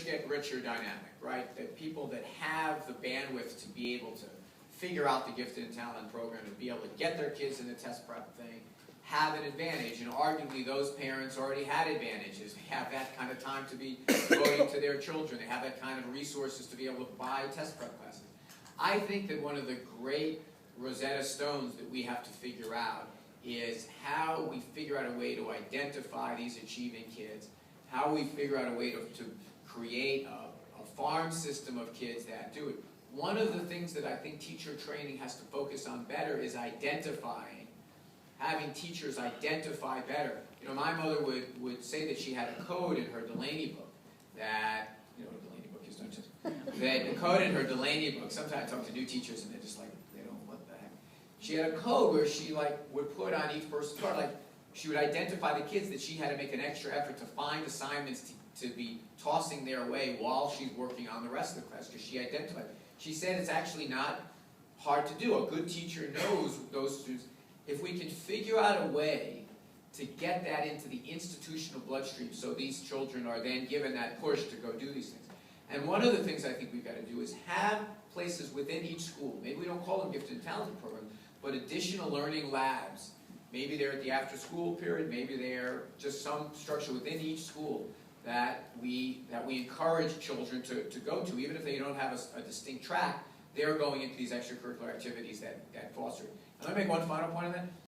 rich get richer dynamic, right? That people that have the bandwidth to be able to figure out the gifted and talented program and be able to get their kids in the test prep thing have an advantage, and arguably those parents already had advantages. They have that kind of time to be devoting to their children. They have that kind of resources to be able to buy test prep classes. I think that one of the great Rosetta Stones that we have to figure out is how we figure out a way to identify these achieving kids, how we figure out a way to create a farm system of kids that do it. One of the things that I think teacher training has to focus on better is identifying, having teachers identify better. You know, my mother would say that she had a code in her Delaney book that, you know what a Delaney book is, don't you? That the code in her Delaney book, sometimes I talk to new teachers and they're just like, they don't, what the heck? She had a code where she would put on each person's card, she would identify the kids that she had to make an extra effort to find assignments to be tossing their way while she's working on the rest of the class, because she identified. She said it's actually not hard to do. A good teacher knows those students. If we can figure out a way to get that into the institutional bloodstream so these children are then given that push to go do these things. And one of the things I think we've got to do is have places within each school, maybe we don't call them gifted and talented programs, but additional learning labs. Maybe they're at the after-school period, maybe they're just some structure within each school that we encourage children to go to, even if they don't have a distinct track, they're going into these extracurricular activities that foster it. And let me make one final point on that.